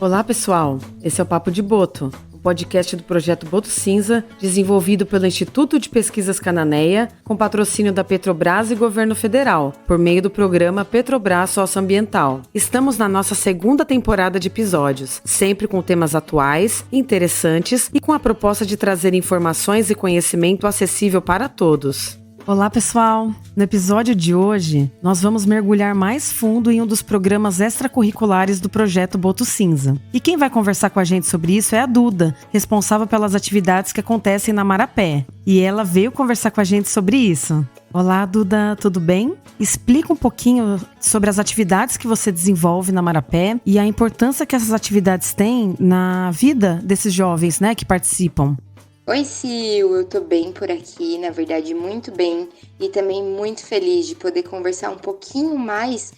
Olá, pessoal. Esse é o Papo de Boto, o podcast do projeto Boto Cinza, desenvolvido pelo Instituto de Pesquisas Cananeia, com patrocínio da Petrobras e Governo Federal, por meio do programa Petrobras Socioambiental. Estamos na nossa segunda temporada de episódios, sempre com temas atuais, interessantes e com a proposta de trazer informações e conhecimento acessível para todos. Olá, pessoal! No episódio de hoje, nós vamos mergulhar mais fundo em um dos programas extracurriculares do projeto Boto Cinza. E quem vai conversar com a gente sobre isso é a Duda, responsável pelas atividades que acontecem na Marapé. E ela veio conversar com a gente sobre isso. Olá, Duda, tudo bem? Explica um pouquinho sobre as atividades que você desenvolve na Marapé e a importância que essas atividades têm na vida desses jovens, né, que participam. Oi, Sil, eu tô bem por aqui, na verdade muito bem, e também muito feliz de poder conversar um pouquinho mais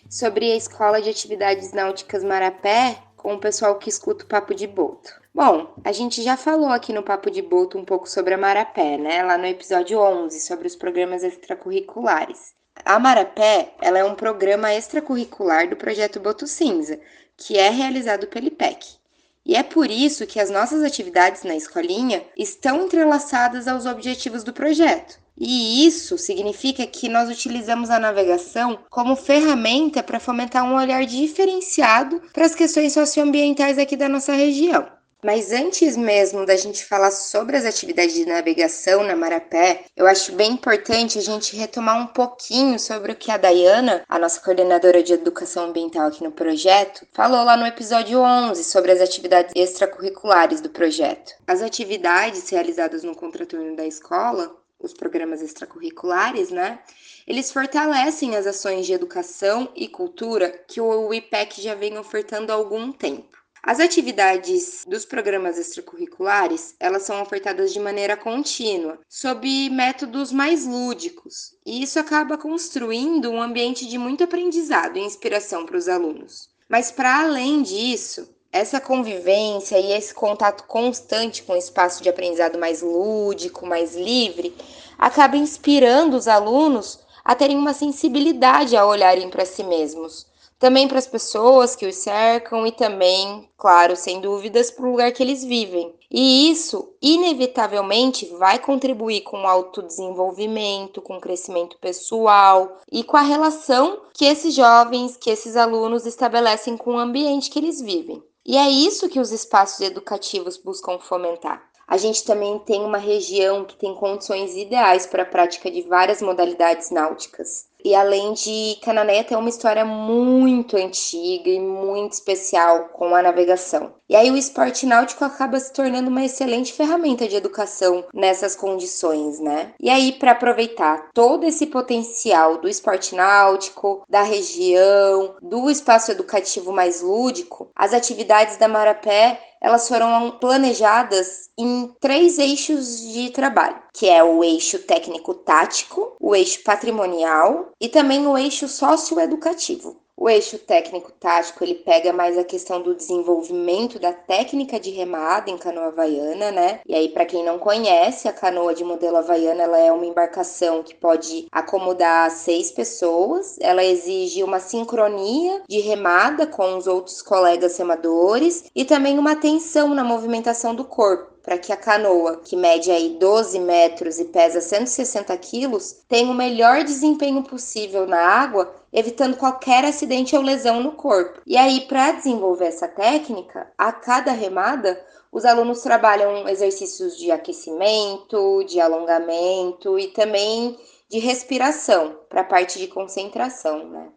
sobre a Escola de Atividades Náuticas Marapé com o pessoal que escuta o Papo de Boto. Bom, a gente já falou aqui no Papo de Boto um pouco sobre a Marapé, né? Lá no episódio 11, sobre os programas extracurriculares. A Marapé, ela é um programa extracurricular do projeto Boto Cinza, que é realizado pelo IPEC. E é por isso que as nossas atividades na escolinha estão entrelaçadas aos objetivos do projeto. E isso significa que nós utilizamos a navegação como ferramenta para fomentar um olhar diferenciado para as questões socioambientais aqui da nossa região. Mas antes mesmo da gente falar sobre as atividades de navegação na Marapé, eu acho bem importante a gente retomar um pouquinho sobre o que a Dayana, a nossa coordenadora de educação ambiental aqui no projeto, falou lá no episódio 11 sobre as atividades extracurriculares do projeto. As atividades realizadas no contraturno da escola, os programas extracurriculares, né? Eles fortalecem as ações de educação e cultura que o IPEC já vem ofertando há algum tempo. As atividades dos programas extracurriculares, elas são ofertadas de maneira contínua, sob métodos mais lúdicos, e isso acaba construindo um ambiente de muito aprendizado e inspiração para os alunos. Mas para além disso, essa convivência e esse contato constante com o espaço de aprendizado mais lúdico, mais livre, acaba inspirando os alunos a terem uma sensibilidade a olharem para si mesmos, também para as pessoas que os cercam e também, claro, sem dúvidas, para o lugar que eles vivem. E isso, inevitavelmente, vai contribuir com o autodesenvolvimento, com o crescimento pessoal e com a relação que esses jovens, que esses alunos estabelecem com o ambiente que eles vivem. E é isso que os espaços educativos buscam fomentar. A gente também tem uma região que tem condições ideais para a prática de várias modalidades náuticas. E além de Cananéia ter uma história muito antiga e muito especial com a navegação. E aí o esporte náutico acaba se tornando uma excelente ferramenta de educação nessas condições, né? E aí, para aproveitar todo esse potencial do esporte náutico, da região, do espaço educativo mais lúdico, as atividades da Marapé, elas foram planejadas em 3 eixos de trabalho, que é o eixo técnico-tático, o eixo patrimonial e também o eixo socioeducativo. O eixo técnico-tático, ele pega mais a questão do desenvolvimento da técnica de remada em canoa havaiana, né? E aí, para quem não conhece, a canoa de modelo havaiana, ela é uma embarcação que pode acomodar 6 pessoas. Ela exige uma sincronia de remada com os outros colegas remadores e também uma atenção na movimentação do corpo, para que a canoa, que mede aí 12 metros e pesa 160 quilos, tenha o melhor desempenho possível na água, evitando qualquer acidente ou lesão no corpo. E aí, para desenvolver essa técnica, a cada remada, os alunos trabalham exercícios de aquecimento, de alongamento e também de respiração, para a parte de concentração, né?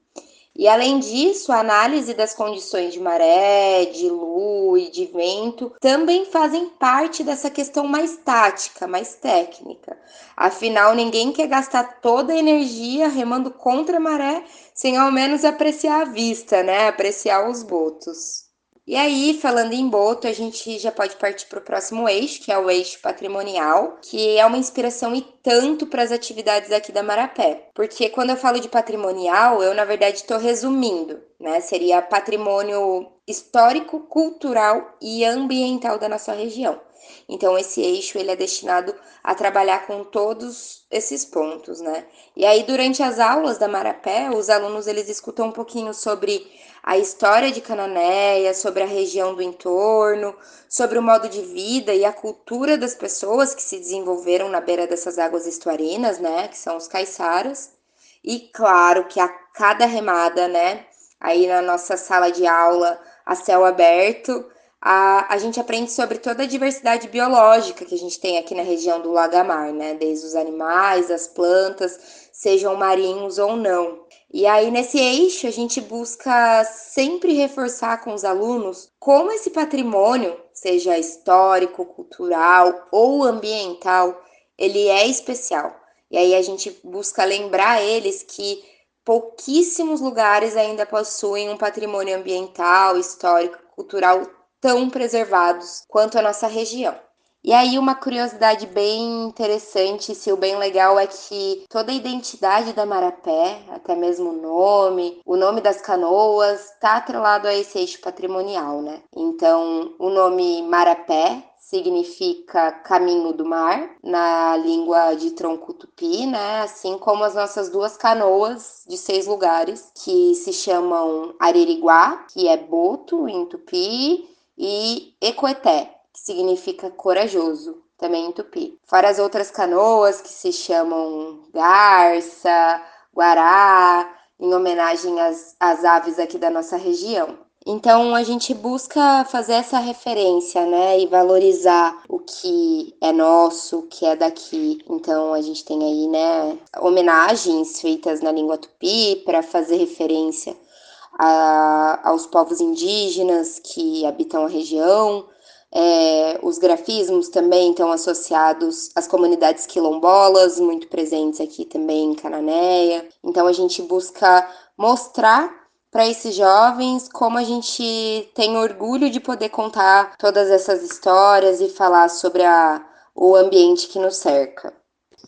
E além disso, a análise das condições de maré, de lua e de vento também fazem parte dessa questão mais tática, mais técnica. Afinal, ninguém quer gastar toda a energia remando contra a maré sem ao menos apreciar a vista, né? Apreciar os botos. E aí, falando em boto, a gente já pode partir para o próximo eixo, que é o eixo patrimonial, que é uma inspiração e tanto para as atividades aqui da Marapé. Porque quando eu falo de patrimonial, eu na verdade estou resumindo, né? Seria patrimônio histórico, cultural e ambiental da nossa região. Então, esse eixo ele é destinado a trabalhar com todos esses pontos, né? E aí, durante as aulas da Marapé, os alunos eles escutam um pouquinho sobre a história de Cananéia, sobre a região do entorno, sobre o modo de vida e a cultura das pessoas que se desenvolveram na beira dessas águas estuarinas, né? Que são os caiçaras. E claro que a cada remada, né? Aí na nossa sala de aula, a céu aberto, a gente aprende sobre toda a diversidade biológica que a gente tem aqui na região do Lagamar, né? Desde os animais, as plantas, sejam marinhos ou não. E aí, nesse eixo, a gente busca sempre reforçar com os alunos como esse patrimônio, seja histórico, cultural ou ambiental, ele é especial. E aí a gente busca lembrar eles que pouquíssimos lugares ainda possuem um patrimônio ambiental, histórico, cultural tão preservados quanto a nossa região. E aí uma curiosidade bem interessante, Sil, bem legal, é que toda a identidade da Marapé, até mesmo o nome das canoas, está atrelado a esse eixo patrimonial, né? Então, o nome Marapé significa caminho do mar, na língua de tronco tupi, né? Assim como as nossas duas canoas de 6 lugares, que se chamam Areriguá, que é boto em tupi, e Ecoeté, que significa corajoso, também em tupi. Fora as outras canoas que se chamam Garça, Guará, em homenagem às aves aqui da nossa região. Então a gente busca fazer essa referência, né, e valorizar o que é nosso, o que é daqui. Então a gente tem aí, né, homenagens feitas na língua tupi para fazer referência aos povos indígenas que habitam a região. Os grafismos também estão associados às comunidades quilombolas, muito presentes aqui também em Cananéia. Então a gente busca mostrar para esses jovens como a gente tem orgulho de poder contar todas essas histórias e falar sobre o ambiente que nos cerca.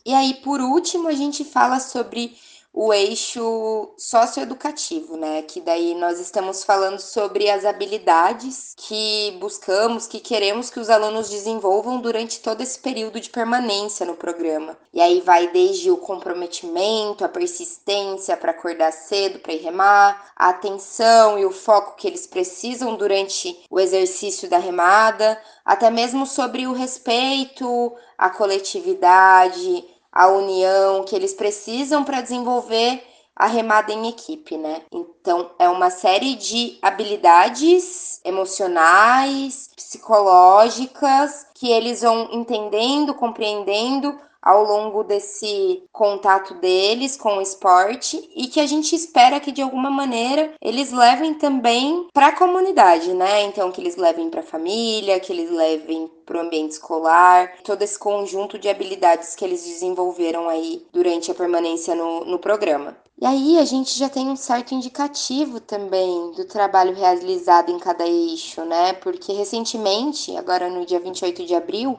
E aí, por último, a gente fala sobre o eixo socioeducativo, né? Que daí nós estamos falando sobre as habilidades que buscamos, que queremos que os alunos desenvolvam durante todo esse período de permanência no programa. E aí vai desde o comprometimento, a persistência para acordar cedo, para ir remar, a atenção e o foco que eles precisam durante o exercício da remada, até mesmo sobre o respeito, a coletividade, a união que eles precisam para desenvolver a remada em equipe, né? Então, é uma série de habilidades emocionais, psicológicas, que eles vão entendendo, compreendendo ao longo desse contato deles com o esporte e que a gente espera que de alguma maneira eles levem também para a comunidade, né? Então que eles levem para a família, que eles levem para o ambiente escolar, todo esse conjunto de habilidades que eles desenvolveram aí durante a permanência no programa. E aí a gente já tem um certo indicativo também do trabalho realizado em cada eixo, né? Porque recentemente, agora no dia 28 de abril,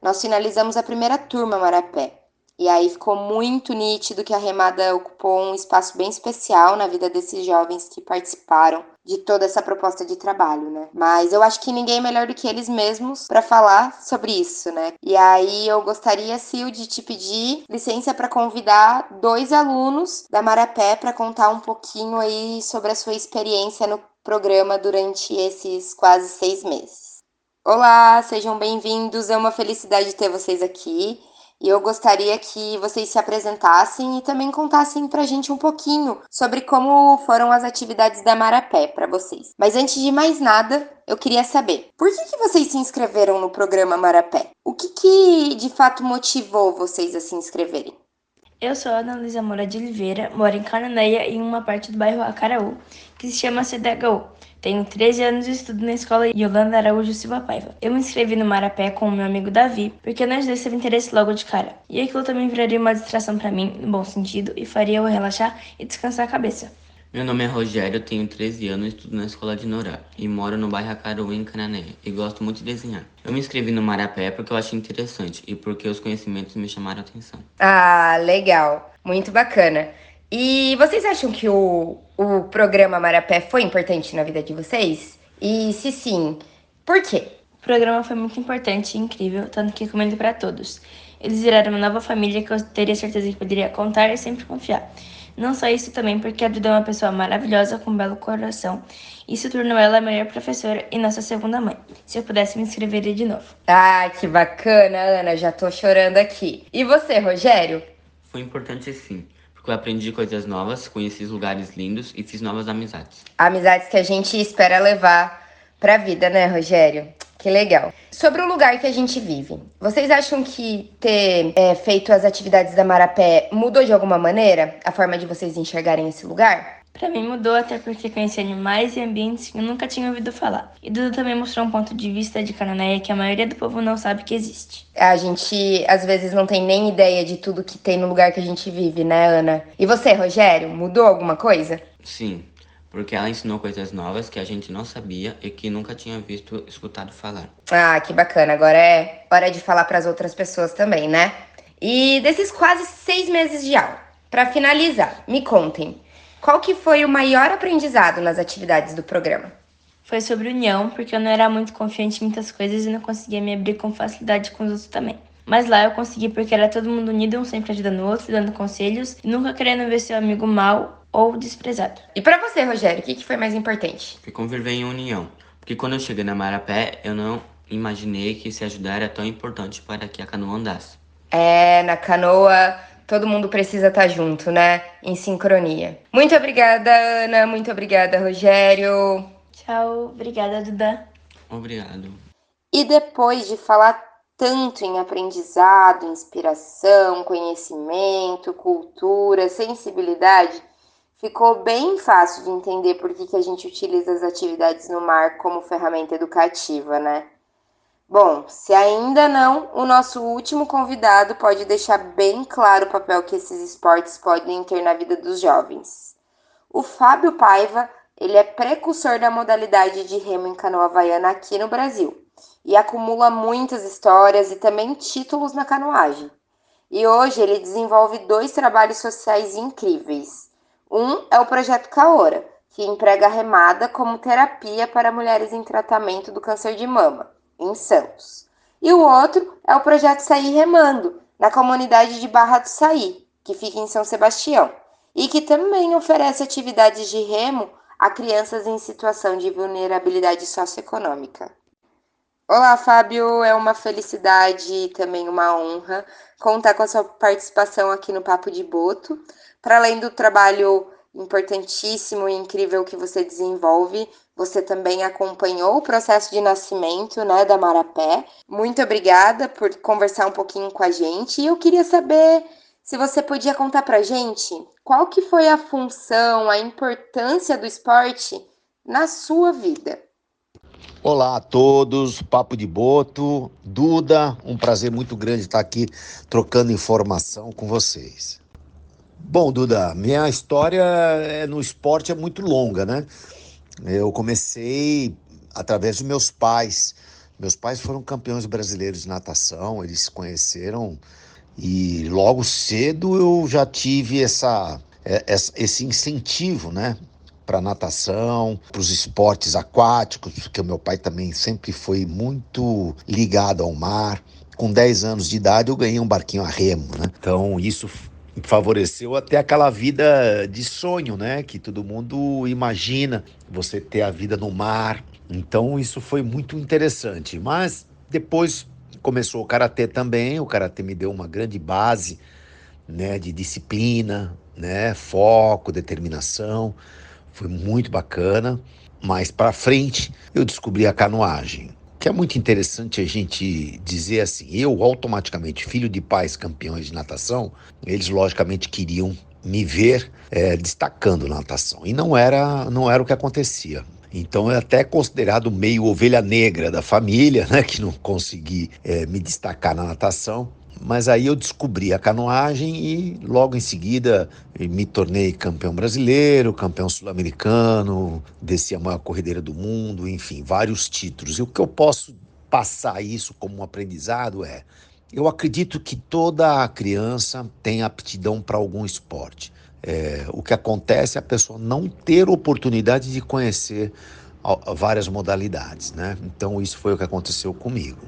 nós finalizamos a primeira turma Marapé. E aí ficou muito nítido que a remada ocupou um espaço bem especial na vida desses jovens que participaram de toda essa proposta de trabalho, né? Mas eu acho que ninguém é melhor do que eles mesmos para falar sobre isso, né? E aí eu gostaria, Sil, de te pedir licença para convidar 2 alunos da Marapé para contar um pouquinho aí sobre a sua experiência no programa durante esses quase 6 meses. Olá, sejam bem-vindos. É uma felicidade ter vocês aqui. E eu gostaria que vocês se apresentassem e também contassem pra gente um pouquinho sobre como foram as atividades da Marapé para vocês. Mas antes de mais nada, eu queria saber, por que vocês se inscreveram no programa Marapé? O que de fato motivou vocês a se inscreverem? Eu sou a Ana Luísa Moura de Oliveira, moro em Cananéia, em uma parte do bairro Acaraú, que se chama CDHU. Tenho 13 anos e estudo na escola Yolanda Araújo Silva Paiva. Eu me inscrevi no Marapé com o meu amigo Davi, porque nós dois teve interesse logo de cara. E aquilo também viraria uma distração para mim, no bom sentido, e faria eu relaxar e descansar a cabeça. Meu nome é Rogério, tenho 13 anos, estudo na escola de Norá e moro no bairro Acaruí, em Cananéia, e gosto muito de desenhar. Eu me inscrevi no Marapé porque eu achei interessante e porque os conhecimentos me chamaram a atenção. Ah, legal. Muito bacana. E vocês acham que o programa Marapé foi importante na vida de vocês? E se sim, por quê? programa foi muito importante e incrível, tanto que recomendo para todos. Eles viraram uma nova família que eu teria certeza que poderia contar e sempre confiar. Não só isso também, porque a Duda é uma pessoa maravilhosa, com um belo coração. Isso tornou ela a melhor professora e nossa segunda mãe. Se eu pudesse, me inscreveria de novo. Ah, que bacana, Ana, já tô chorando aqui. E você, Rogério? Foi importante sim, porque eu aprendi coisas novas, conheci lugares lindos e fiz novas amizades. Amizades que a gente espera levar pra vida, né, Rogério? Que legal. Sobre o lugar que a gente vive, vocês acham que ter feito as atividades da Marapé mudou de alguma maneira a forma de vocês enxergarem esse lugar? Pra mim mudou até porque conheci animais e ambientes que eu nunca tinha ouvido falar. E Duda também mostrou um ponto de vista de Cananéia que a maioria do povo não sabe que existe. A gente, às vezes, não tem nem ideia de tudo que tem no lugar que a gente vive, né, Ana? E você, Rogério, mudou alguma coisa? Sim, porque ela ensinou coisas novas que a gente não sabia e que nunca tinha visto, escutado falar. Ah, que bacana. Agora é hora de falar para as outras pessoas também, né? E desses quase 6 meses de aula, para finalizar, me contem, qual que foi o maior aprendizado nas atividades do programa? Foi sobre união, porque eu não era muito confiante em muitas coisas e não conseguia me abrir com facilidade com os outros também. Mas lá eu consegui porque era todo mundo unido, um sempre ajudando o outro, dando conselhos, e nunca querendo ver seu amigo mal ou desprezado. E para você, Rogério, o que foi mais importante? Foi conviver em união, porque quando eu cheguei na Marapé, eu não imaginei que se ajudar era tão importante para que a canoa andasse. Na canoa, todo mundo precisa estar junto, né? Em sincronia. Muito obrigada, Ana. Muito obrigada, Rogério. Tchau, obrigada, Duda. Obrigado. E depois de falar tanto em aprendizado, inspiração, conhecimento, cultura, sensibilidade, ficou bem fácil de entender por que a gente utiliza as atividades no mar como ferramenta educativa, né? Bom, se ainda não, o nosso último convidado pode deixar bem claro o papel que esses esportes podem ter na vida dos jovens. O Fábio Paiva, ele é precursor da modalidade de remo em canoa havaiana aqui no Brasil e acumula muitas histórias e também títulos na canoagem. E hoje ele desenvolve 2 trabalhos sociais incríveis. Um é o Projeto Caora, que emprega a remada como terapia para mulheres em tratamento do câncer de mama, em Santos. E o outro é o Projeto Sair Remando, na comunidade de Barra do Saí, que fica em São Sebastião, e que também oferece atividades de remo a crianças em situação de vulnerabilidade socioeconômica. Olá, Fábio, é uma felicidade e também uma honra contar com a sua participação aqui no Papo de Boto. Para além do trabalho importantíssimo e incrível que você desenvolve, você também acompanhou o processo de nascimento, né, da Marapé. Muito obrigada por conversar um pouquinho com a gente. E eu queria saber se você podia contar para a gente qual que foi a função, a importância do esporte na sua vida. Olá a todos, Papo de Boto, Duda, um prazer muito grande estar aqui trocando informação com vocês. Bom, Duda, minha história no esporte é muito longa, né? Eu comecei através de meus pais. Meus pais foram campeões brasileiros de natação, eles se conheceram e logo cedo eu já tive esse incentivo, né? Para natação, para os esportes aquáticos, porque o meu pai também sempre foi muito ligado ao mar. Com 10 anos de idade eu ganhei um barquinho a remo, né? Então isso favoreceu até aquela vida de sonho, né? Que todo mundo imagina, você ter a vida no mar. Então isso foi muito interessante. Mas depois começou o karatê também. O karatê me deu uma grande base, né? De disciplina, né? Foco, determinação. Foi muito bacana, mais para frente eu descobri a canoagem, que é muito interessante a gente dizer assim, eu automaticamente, filho de pais campeões de natação, eles logicamente queriam me ver destacando na natação, e não era o que acontecia. Então é até considerado meio ovelha negra da família, né, que não consegui me destacar na natação. Mas aí eu descobri a canoagem e logo em seguida me tornei campeão brasileiro, campeão sul-americano, desci a maior corredeira do mundo, enfim, vários títulos. E o que eu posso passar isso como um aprendizado eu acredito que toda criança tem aptidão para algum esporte. O que acontece é a pessoa não ter oportunidade de conhecer várias modalidades, né? Então isso foi o que aconteceu comigo.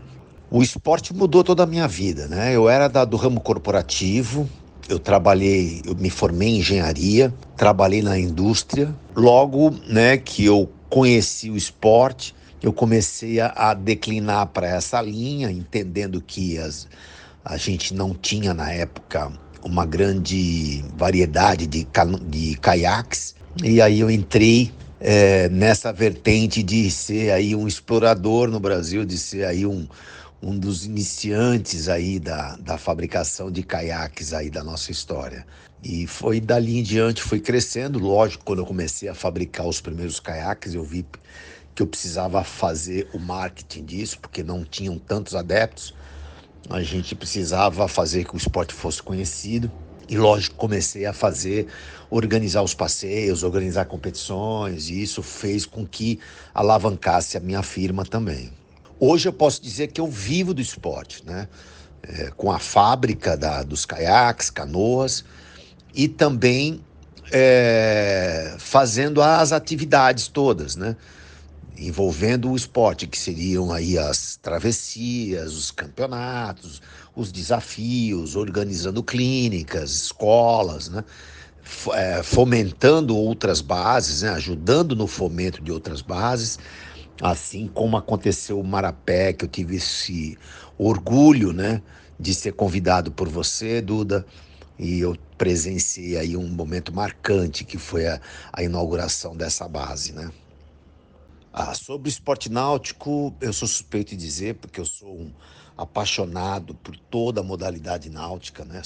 O esporte mudou toda a minha vida, né? Eu era do ramo corporativo, eu me formei em engenharia, trabalhei na indústria. Logo, né, que eu conheci o esporte, eu comecei a declinar para essa linha, entendendo que a gente não tinha na época uma grande variedade de caiaques. E aí eu entrei nessa vertente de ser aí um explorador no Brasil, de ser aí um dos iniciantes aí da fabricação de caiaques aí da nossa história. E foi dali em diante, foi crescendo. Lógico, quando eu comecei a fabricar os primeiros caiaques, eu vi que eu precisava fazer o marketing disso, porque não tinham tantos adeptos. A gente precisava fazer que o esporte fosse conhecido. E lógico, comecei a organizar os passeios, organizar competições, e isso fez com que alavancasse a minha firma também. Hoje eu posso dizer que eu vivo do esporte, né? Com a fábrica dos caiaques, canoas, e também fazendo as atividades todas, né? Envolvendo o esporte, que seriam aí as travessias, os campeonatos, os desafios, organizando clínicas, escolas, né? Fomentando outras bases, né? Ajudando no fomento de outras bases, assim como aconteceu o Marapé, que eu tive esse orgulho, né, de ser convidado por você, Duda, e eu presenciei aí um momento marcante, que foi a inauguração dessa base, né? Sobre o esporte náutico, eu sou suspeito de dizer, porque eu sou um apaixonado por toda a modalidade náutica, né?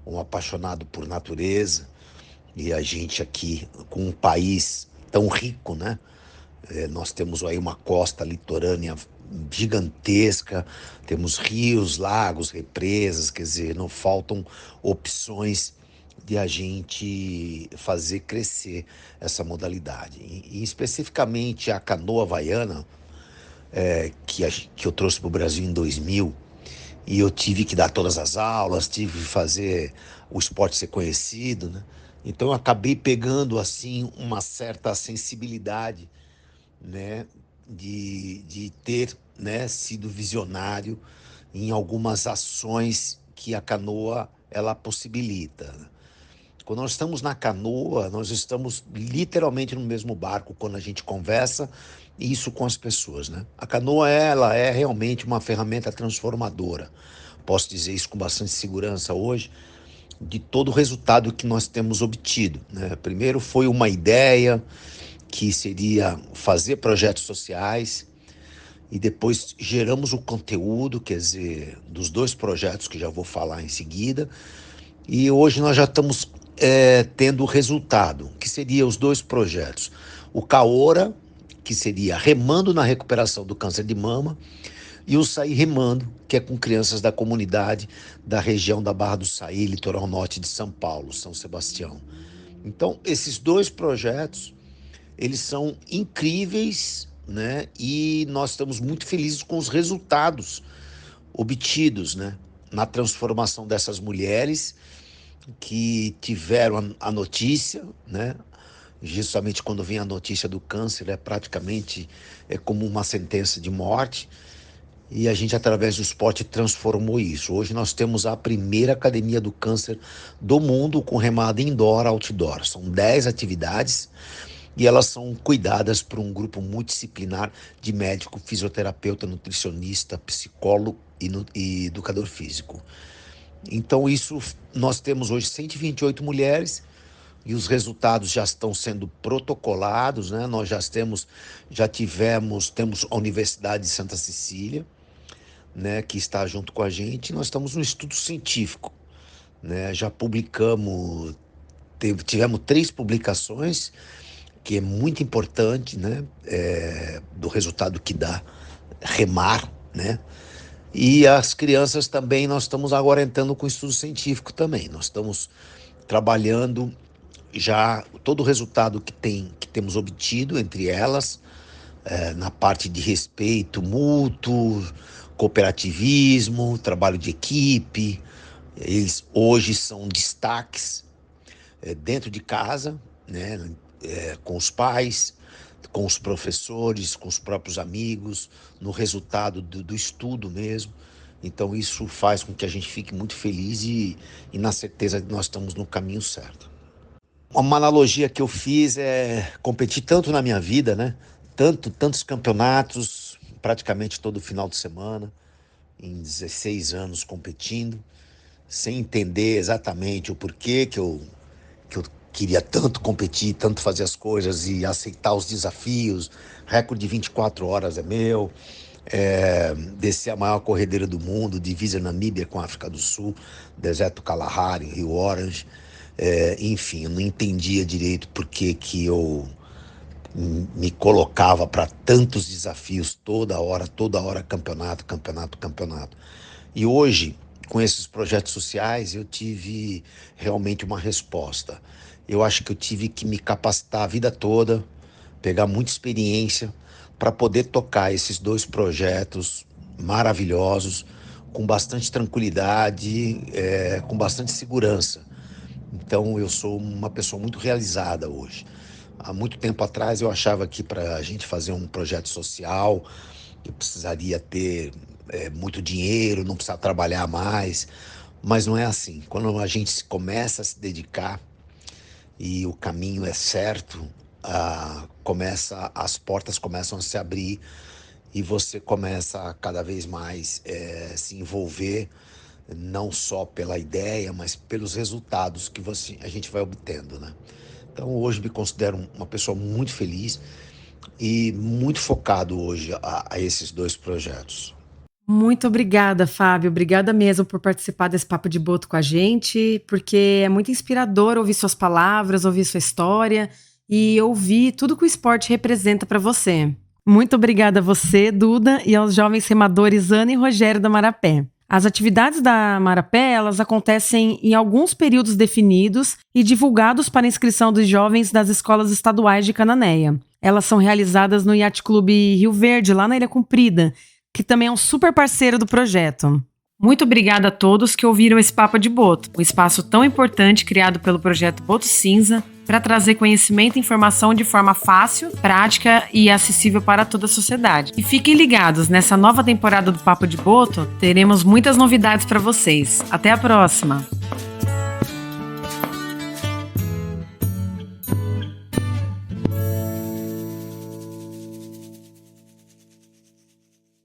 Um apaixonado por natureza, e a gente aqui, com um país tão rico, né? Nós temos aí uma costa litorânea gigantesca, temos rios, lagos, represas, quer dizer, não faltam opções de a gente fazer crescer essa modalidade. E especificamente a canoa havaiana, que eu trouxe para o Brasil em 2000, e eu tive que dar todas as aulas, tive que fazer o esporte ser conhecido, né? Então eu acabei pegando assim uma certa sensibilidade, né, de ter, né, sido visionário em algumas ações que a canoa ela possibilita. Quando nós estamos na canoa, nós estamos literalmente no mesmo barco quando a gente conversa isso com as pessoas, né? A canoa, ela é realmente uma ferramenta transformadora. Posso dizer isso com bastante segurança hoje, de todo o resultado que nós temos obtido, né? Primeiro foi uma ideia que seria fazer projetos sociais, e depois geramos o conteúdo, quer dizer, dos 2 projetos que já vou falar em seguida, e hoje nós já estamos tendo o resultado, que seria os 2 projetos. O Caora, que seria remando na recuperação do câncer de mama, e o Sair Remando, que é com crianças da comunidade da região da Barra do Saí, litoral norte de São Paulo, São Sebastião. Então, esses 2 projetos, eles são incríveis, né? E nós estamos muito felizes com os resultados obtidos, né, na transformação dessas mulheres que tiveram a notícia, né? Justamente quando vem a notícia do câncer, praticamente como uma sentença de morte. E a gente, através do esporte, transformou isso. Hoje nós temos a primeira academia do câncer do mundo com remada indoor, outdoor. São 10 atividades e elas são cuidadas por um grupo multidisciplinar de médico, fisioterapeuta, nutricionista, psicólogo e educador físico. Então isso, nós temos hoje 128 mulheres e os resultados já estão sendo protocolados, né? Nós temos a Universidade de Santa Cecília, né, que está junto com a gente. Nós estamos no estudo científico, né? Já tivemos 3 publicações, que é muito importante, né? Do resultado que dá remar, né? E as crianças também, nós estamos agora entrando com estudo científico também. Nós estamos trabalhando já todo o resultado que temos obtido entre elas, na parte de respeito mútuo, cooperativismo, trabalho de equipe. Eles hoje são destaques dentro de casa, né, com os pais, com os professores, com os próprios amigos, no resultado do estudo mesmo. Então isso faz com que a gente fique muito feliz e na certeza de que nós estamos no caminho certo. Uma analogia que eu fiz é competir tanto na minha vida, né? Tantos campeonatos, praticamente todo final de semana, em 16 anos competindo, sem entender exatamente o porquê que eu queria tanto competir, tanto fazer as coisas e aceitar os desafios. Recorde de 24 horas é meu. Descer a maior corredeira do mundo, divisa Namíbia com a África do Sul, deserto Kalahari, Rio Orange. Enfim, eu não entendia direito por que eu me colocava para tantos desafios toda hora, campeonato. E hoje, com esses projetos sociais, eu tive realmente uma resposta. Eu acho que eu tive que me capacitar a vida toda, pegar muita experiência para poder tocar esses 2 projetos maravilhosos, com bastante tranquilidade, com bastante segurança. Então eu sou uma pessoa muito realizada hoje. Há muito tempo atrás eu achava que para a gente fazer um projeto social, eu precisaria ter muito dinheiro, não precisar trabalhar mais, mas não é assim. Quando a gente começa a se dedicar e o caminho é certo, as portas começam a se abrir e você começa a cada vez mais se envolver, não só pela ideia, mas pelos resultados que a gente vai obtendo, né? Então hoje me considero uma pessoa muito feliz e muito focado hoje a esses 2 projetos. Muito obrigada, Fábio. Obrigada mesmo por participar desse Papo de Boto com a gente, porque é muito inspirador ouvir suas palavras, ouvir sua história e ouvir tudo que o esporte representa para você. Muito obrigada a você, Duda, e aos jovens remadores Ana e Rogério da Marapé. As atividades da Marapé, elas acontecem em alguns períodos definidos e divulgados para inscrição dos jovens das escolas estaduais de Cananéia. Elas são realizadas no Yacht Clube Rio Verde, lá na Ilha Comprida, que também é um super parceiro do projeto. Muito obrigada a todos que ouviram esse Papo de Boto, um espaço tão importante criado pelo projeto Boto Cinza para trazer conhecimento e informação de forma fácil, prática e acessível para toda a sociedade. E fiquem ligados, nessa nova temporada do Papo de Boto, teremos muitas novidades para vocês. Até a próxima!